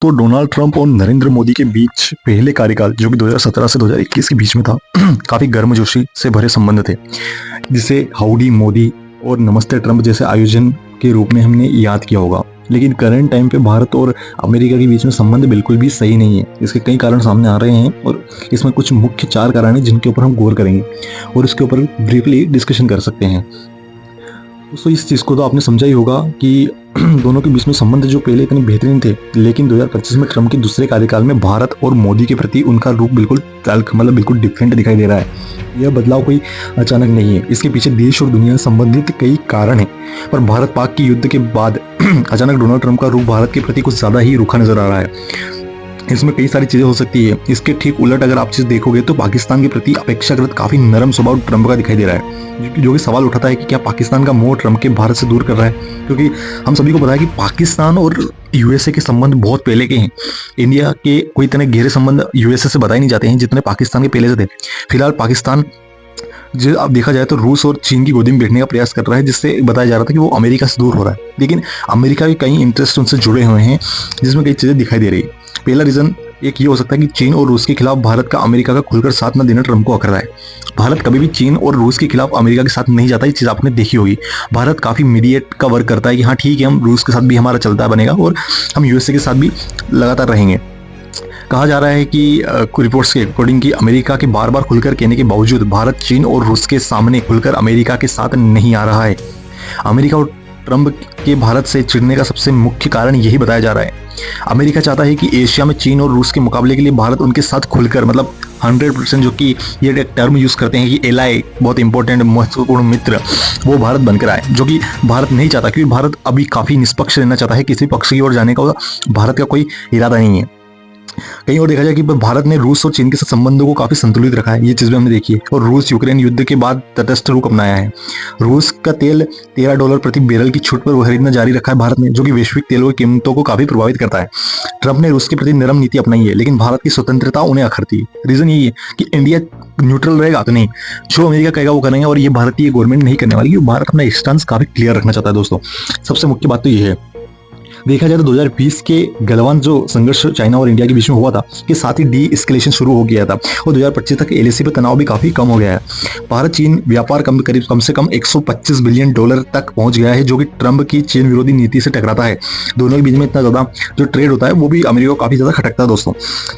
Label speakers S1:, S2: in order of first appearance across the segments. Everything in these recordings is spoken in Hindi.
S1: तो डोनाल्ड ट्रंप और नरेंद्र मोदी के बीच पहले कार्यकाल जो कि 2017 से 2021 के बीच में था काफ़ी गर्मजोशी से भरे संबंध थे, जिसे हाउडी मोदी और नमस्ते ट्रंप जैसे आयोजन के रूप में हमने याद किया होगा। लेकिन करंट टाइम पे भारत और अमेरिका के बीच में संबंध बिल्कुल भी सही नहीं है। इसके कई कारण सामने आ रहे हैं और इसमें कुछ मुख्य 4 कारण हैं जिनके ऊपर हम गौर करेंगे और इसके ऊपर ब्रीफली डिस्कशन कर सकते हैं। दोस्तों, इस चीज़ को तो आपने समझा ही होगा कि दोनों के बीच में संबंध जो पहले इतने बेहतरीन थे, लेकिन 2025 में ट्रंप के दूसरे कार्यकाल में भारत और मोदी के प्रति उनका रूप बिल्कुल डिफरेंट दिखाई दे रहा है। यह बदलाव कोई अचानक नहीं है, इसके पीछे देश और दुनिया से संबंधित कई कारण हैं। पर भारत पाक की युद्ध के बाद अचानक डोनाल्ड ट्रंप का रूप भारत के प्रति कुछ ज़्यादा ही रूखा नजर आ रहा है। इसमें कई सारी चीज़ें हो सकती है। इसके ठीक उलट अगर आप चीज़ देखोगे तो पाकिस्तान के प्रति अपेक्षाकृत काफ़ी नरम स्वभाव ट्रंप का दिखाई दे रहा है, जो कि सवाल उठाता है कि क्या पाकिस्तान का मोह ट्रंप के भारत से दूर कर रहा है। क्योंकि हम सभी को पता है कि पाकिस्तान और यूएसए के संबंध बहुत पहले के हैं। इंडिया के कोई इतने गहरे संबंध यूएसए से बताए नहीं जाते हैं जितने पाकिस्तान के पहले से थे। फिलहाल पाकिस्तान जो अब देखा जाए तो रूस और चीन की गोदी में बैठने का प्रयास कर रहा है, जिससे बताया जा रहा था कि वो अमेरिका से दूर हो रहा है। लेकिन अमेरिका के कई इंटरेस्ट उनसे जुड़े हुए हैं, जिसमें कई चीज़ें दिखाई दे रही है। पहला रीज़न एक ये हो सकता है कि चीन और रूस के खिलाफ भारत का अमेरिका का खुलकर साथ न देना ट्रंप को अखर रहा है। भारत कभी भी चीन और रूस के खिलाफ अमेरिका के साथ नहीं जाता, ये चीज़ आपने देखी होगी। भारत काफ़ी मीडिएट का वर्क करता है कि हाँ ठीक है, हम रूस के साथ भी हमारा चलता बनेगा और हम यूएसए के साथ भी लगातार रहेंगे। कहा जा रहा है कि रिपोर्ट्स के अकॉर्डिंग कि अमेरिका के बार बार खुलकर कहने के बावजूद भारत चीन और रूस के सामने खुलकर अमेरिका के साथ नहीं आ रहा है। अमेरिका और ट्रंप के भारत से चिढ़ने का सबसे मुख्य कारण यही बताया जा रहा है। अमेरिका चाहता है कि एशिया में चीन और रूस के मुकाबले के लिए भारत उनके साथ खुलकर 100%, जो कि ये टर्म यूज करते हैं कि एलाई, बहुत इंपॉर्टेंट महत्वपूर्ण मित्र, वो भारत बनकर आए, जो कि भारत नहीं चाहता। क्योंकि भारत अभी काफी निष्पक्ष रहना चाहता है, किसी पक्ष की ओर जाने का भारत का कोई इरादा नहीं है। कहीं और देखा जाए कि भारत ने रूस और चीन के साथ संबंधों को काफी संतुलित रखा है, ये चीज भी हमने देखी है। और रूस यूक्रेन युद्ध के बाद तटस्थ रुख अपनाया है। रूस का तेल $13 प्रति बैरल की छूट पर खरीदना जारी रखा है भारत ने, जो कि वैश्विक तेलों की कीमतों को काफी प्रभावित करता है। ट्रंप ने रूस के प्रति नरम नीति अपनाई है, लेकिन भारत की स्वतंत्रता उन्हें अखरती है। रीजन यही है कि इंडिया न्यूट्रल रहेगा तो नहीं, जो अमेरिका कहेगा वो करेंगे, और ये भारतीय गवर्नमेंट नहीं करने वाली। भारत अपना स्टांस काफी क्लियर रखना चाहता है। दोस्तों, सबसे मुख्य बात तो ये है, देखा जाए तो 2020 के गलवान जो संघर्ष चाइना और इंडिया के बीच में हुआ था, के साथ ही डी एस्केलेशन शुरू हो गया था और 2025 तक एलएसी पर तनाव भी काफी कम हो गया है। भारत चीन व्यापार कम से कम $125 बिलियन तक पहुंच गया है, जो कि ट्रंप की चीन विरोधी नीति से टकराता है। दोनों के बीच में इतना ज्यादा जो ट्रेड होता है वो भी अमेरिका को काफी ज्यादा खटकता है। दोस्तों,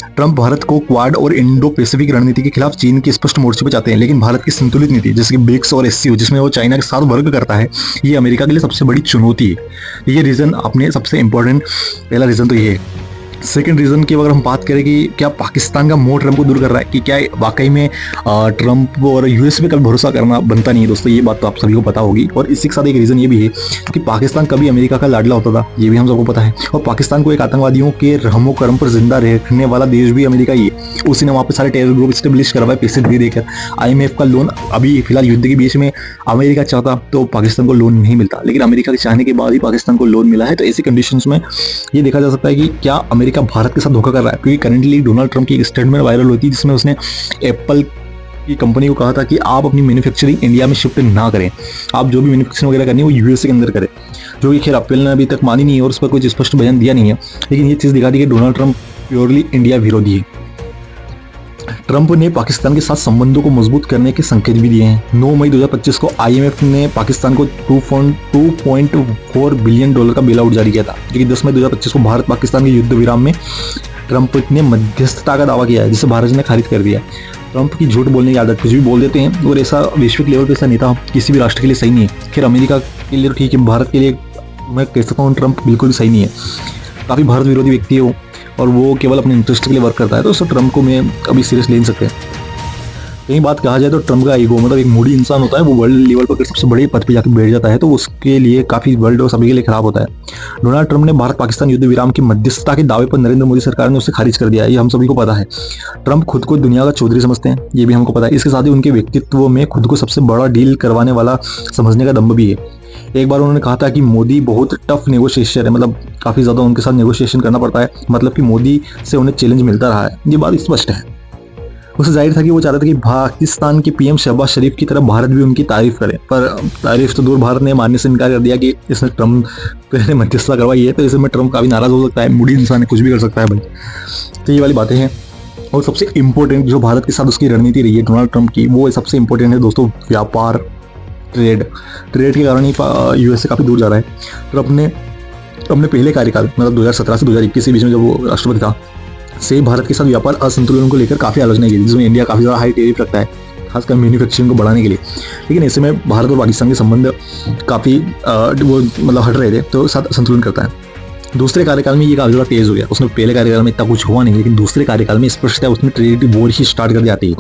S1: ट्रंप भारत को क्वाड और इंडो पैसिफिक रणनीति के खिलाफ चीन के स्पष्ट मोर्चे पर चाहते हैं, लेकिन भारत की संतुलित नीति जैसे कि ब्रिक्स और एससीओ, जिसमें वो चाइना के साथ वर्क करता है, ये अमेरिका के लिए सबसे बड़ी चुनौती है। ये रीजन आपने सबसे इंपॉर्टेंट, पहला रीजन तो ये है। सेकंड रीजन की अगर हम बात करें कि क्या पाकिस्तान का मोह ट्रंप को दूर कर रहा है, कि क्या वाकई में ट्रंप और यूएस पे कभी भरोसा करना बनता नहीं है। दोस्तों, ये बात तो आप सभी को पता होगी। और इसी के साथ एक रीजन ये भी है कि पाकिस्तान कभी अमेरिका का लाडला होता था, ये भी हम सबको पता है। और पाकिस्तान को एक आतंकवादियों के रहमो करम पर जिंदा रखने वाला देश भी अमेरिका ही है। उसी ने वहाँ पे सारे टेरर ग्रुप स्टेब्लिश करवाए पैसे दे देकर। IMF का लोन अभी फिलहाल युद्ध के बीच में अमेरिका चाहता तो पाकिस्तान को लोन नहीं मिलता, लेकिन अमेरिका के चाहने के बाद ही पाकिस्तान को लोन मिला है। तो ऐसी कंडीशंस में ये देखा जा सकता है कि क्या अमेरिका भारत के साथ धोखा कर रहा है। क्योंकि करंटली डोनाल्ड ट्रंप की एक स्टेटमेंट वायरल होती है, जिसमें उसने एप्पल की कंपनी को कहा था कि आप अपनी मैन्युफैक्चरिंग इंडिया में शिफ्ट ना करें, आप जो भी मैन्युफैक्चरिंग वगैरह करनी है वो यूएसए के अंदर करें, जो कि खैर एप्पल ने अभी तक मानी नहीं है और उस पर कोई स्पष्ट बयान दिया नहीं है। लेकिन ये चीज़ दिखाती है कि डोनाल्ड ट्रंप प्योरली इंडिया विरोधी है। ट्रंप ने पाकिस्तान के साथ संबंधों को मजबूत करने के संकेत भी दिए हैं। 9 मई 2025 को IMF ने पाकिस्तान को $2.4 बिलियन का बेल आउट जारी किया था, जो कि 10 मई 2025 को भारत पाकिस्तान के युद्ध विराम में ट्रंप ने मध्यस्थता का दावा किया है, जिसे भारत ने खारिज कर दिया। ट्रंप की झूठ बोलने की आदत, कुछ भी बोल देते हैं, और ऐसा वैश्विक लेवल पर ऐसा नेता किसी भी राष्ट्र के लिए सही नहीं है। खैर अमेरिका के लिए तो ठीक है, भारत के लिए मैं कह सकता हूँ ट्रंप बिल्कुल सही नहीं है। काफ़ी भारत विरोधी व्यक्ति है वो, और वो केवल अपने इंटरेस्ट के लिए वर्क करता है। तो उसको ट्रंप को मैं अभी सीरियस ले नहीं सकते। कहीं बात कहा जाए तो ट्रंप का ईगो, एक मूडी इंसान होता है, वो वर्ल्ड लेवल पर सबसे बड़े पद पे जाकर बैठ जाता है तो उसके लिए काफ़ी वर्ल्ड और सभी के लिए खराब होता है। डोनाल्ड ट्रंप ने भारत पाकिस्तान युद्ध विराम की मध्यस्थता के दावे पर नरेंद्र मोदी सरकार ने उसे खारिज कर दिया है, ये हम सभी को पता है। ट्रंप खुद को दुनिया का चौधरी समझते हैं, ये भी हमको पता है। इसके साथ ही उनके व्यक्तित्व में खुद को सबसे बड़ा डील करवाने वाला समझने का दम्भ भी है। एक बार उन्होंने कहा था कि मोदी बहुत टफ नेगोशिएटर है, काफ़ी ज़्यादा उनके साथ नेगोशिएशन करना पड़ता है, कि मोदी से उन्हें चैलेंज मिलता रहा है। ये बात स्पष्ट है। उसे जाहिर था कि वो चाहता था कि पाकिस्तान के पीएम शहबाज शरीफ की तरह भारत भी उनकी तारीफ करे, पर तारीफ तो दूर, भारत ने मानने से इनकार कर दिया कि इसने ट्रम्प ने मध्यस्थता करवाई है, तो इसमें ट्रम्प काफ़ी नाराज़ हो सकता है। मूडी इंसान है, कुछ भी कर सकता है भाई। तो ये वाली बातें हैं। और सबसे इंपॉर्टेंट जो भारत के साथ उसकी रणनीति रही है डोनाल्ड ट्रंप की, वो सबसे इंपॉर्टेंट है दोस्तों, व्यापार, ट्रेड के कारण ही यूएसए काफ़ी दूर जा रहा है। ट्रंप ने अपने पहले कार्यकाल मतलब 2017 से 2021 के बीच में जब वो राष्ट्रपति था, से भारत के साथ व्यापार असंतुलन को लेकर काफ़ी आलोचना की, जिसमें इंडिया काफ़ी ज़्यादा हाई टेरिफ रखता है, खासकर मैन्युफैक्चरिंग को बढ़ाने के लिए। लेकिन ऐसे में भारत और पाकिस्तान के संबंध काफ़ी वो मतलब हट रहे थे, तो साथ संतुलन करता है। दूसरे कार्यकाल में ये काफ़ी ज़्यादा तेज हो गया। उसने पहले कार्यकाल में इतना कुछ हुआ नहीं, लेकिन दूसरे कार्यकाल में स्पष्ट है उसने ट्रेड वॉर ही स्टार्ट कर दिया थी।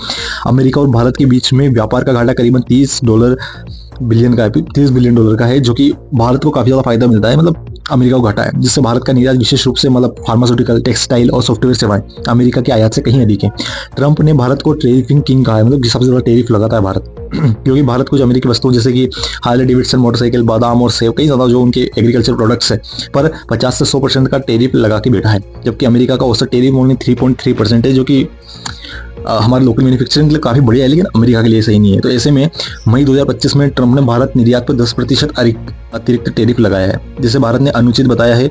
S1: अमेरिका और भारत के बीच में व्यापार का घाटा करीबन $30 बिलियन का है, $30 बिलियन का है, जो कि भारत को काफ़ी ज़्यादा फायदा मिलता है, मतलब अमेरिका को घाटा है, जिससे भारत का निर्यात विशेष रूप से मतलब फार्मास्यूटिकल, टेक्सटाइल और सॉफ्टवेयर सेवाएं अमेरिका के आयात से कहीं अधिक है। ट्रंप ने भारत को टेरिफिंग किंग कहा है, मतलब सबसे ज़्यादा टेरिफ लगाता है भारत क्योंकि भारत कुछ अमेरिकी वस्तुओं जैसे कि हार्ले डेविडसन मोटरसाइकिल, बादाम और सेब, कई ज़्यादा जो उनके एग्रीकल्चर प्रोडक्ट्स है, पर 50 से 100% का टेरिफ लगा के बैठा है, जबकि अमेरिका का औसत टेरिफ ओनली 3.3% है, जो कि हमारे लोकल मैन्युफैक्चरिंग के लिए काफ़ी बढ़िया है, लेकिन अमेरिका के लिए सही नहीं है। तो ऐसे में मई 2025 में ट्रंप ने भारत निर्यात पर 10% अतिरिक्त टेरिफ लगाया है, जिसे भारत ने अनुचित बताया है।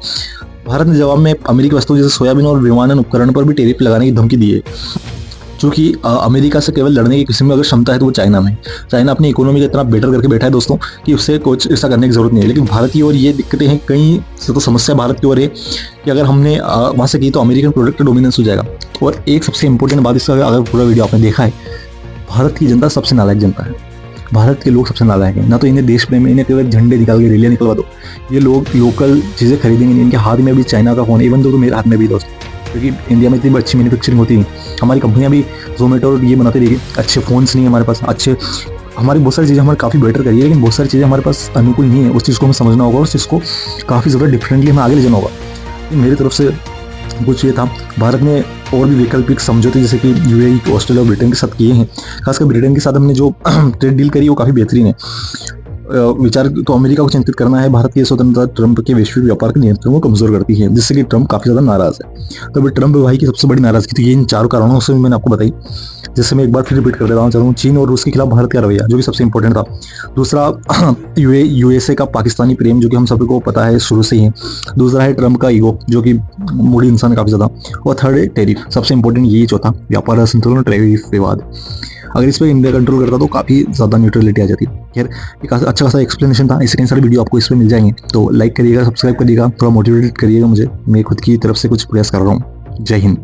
S1: भारत ने जवाब में अमेरिकी वस्तुओं जैसे सोयाबीन और विमानन उपकरण पर भी टेरिफ लगाने की धमकी दी है, क्योंकि अमेरिका से केवल लड़ने की किसी में अगर क्षमता है तो वो चाइना में। चाइना अपनी इकोनॉमी को इतना बेटर करके बैठा है दोस्तों कि उससे कुछ ऐसा करने की जरूरत नहीं है। लेकिन भारत की ओर ये दिक्कतें हैं, कहीं से तो समस्या भारत की ओर है कि अगर हमने वहाँ से की तो अमेरिकन प्रोडक्ट का डोमिनेंस हो जाएगा। और एक सबसे इंपॉर्टेंट बात, इसका अगर पूरा वीडियो आपने देखा है, भारत की जनता सबसे नालायक जनता है, भारत के लोग सबसे नालायक हैं। ना तो इन्हें देश प्रेम, इन्हें केवल झंडे निकाल के रैलियाँ निकलवा दो, ये लोग लोकल चीज़ें खरीदेंगे नहीं। इनके हाथ में भी चाइना का फ़ोन है, इवन तो मेरे हाथ में भी दोस्त, क्योंकि इंडिया में इतनी अच्छी मैन्युफैक्चरिंग होती है, हमारी कंपनियां भी जोमेटो और ये बनाते रहिए, अच्छे फ़ोन्स नहीं है हमारे पास, अच्छे हमारी बहुत सारी चीज़ें हमारे काफ़ी बेटर करिए, लेकिन बहुत सारी चीज़ें हमारे पास अनुकूल नहीं है। उस चीज़ को हमें समझना होगा और उस चीज़ को काफ़ी ज़्यादा डिफरेंटली हमें आगे ले जाना होगा। मेरी तरफ से कुछ ये था। भारत ने और भी वैकल्पिक समझौते जैसे कि यूएई, ऑस्ट्रेलिया और ब्रिटेन के साथ किए हैं। खासकर ब्रिटेन के साथ हमने जो ट्रेड डील करी वो काफ़ी बेहतरीन है। विचार तो अमेरिका को चिंतित करना है, भारत की स्वतंत्रता ट्रंप के वैश्विक व्यापार के नियंत्रण को कमजोर करती है, जिससे कि ट्रंप काफ़ी ज़्यादा नाराज़ है। तो अभी ट्रंप भाई की सबसे बड़ी नाराज़गी तो ये इन चारों कारणों से मैंने आपको बताई, जिससे मैं एक बार फिर रिपीट कर देता हूँ। चीन और रूस के खिलाफ भारत का रवैया, जो कि सबसे इंपॉर्टेंट था। दूसरा यूएसए का पाकिस्तानी प्रेम, जो कि हम सबको पता है शुरू से ही है। दूसरा है ट्रंप का ईगो, जो कि मूडी इंसान है काफ़ी ज़्यादा। और थर्ड है टेरिफ, सबसे इंपॉर्टेंट यही चौथा, व्यापार असंतुलन, टैरिफ विवाद। अगर इस पर इंडिया कंट्रोल करता तो काफ़ी ज़्यादा न्यूट्रलिटी आ जाती। खैर, एक अच्छा खासा एक्सप्लेनेशन था, ऐसे कई सारे वीडियो आपको इस पर मिल जाएंगे। तो लाइक करिएगा, सब्सक्राइब करिएगा, थोड़ा मोटिवेट करिएगा मुझे, मैं खुद की तरफ से कुछ प्रयास कर रहा हूँ। जय हिंद।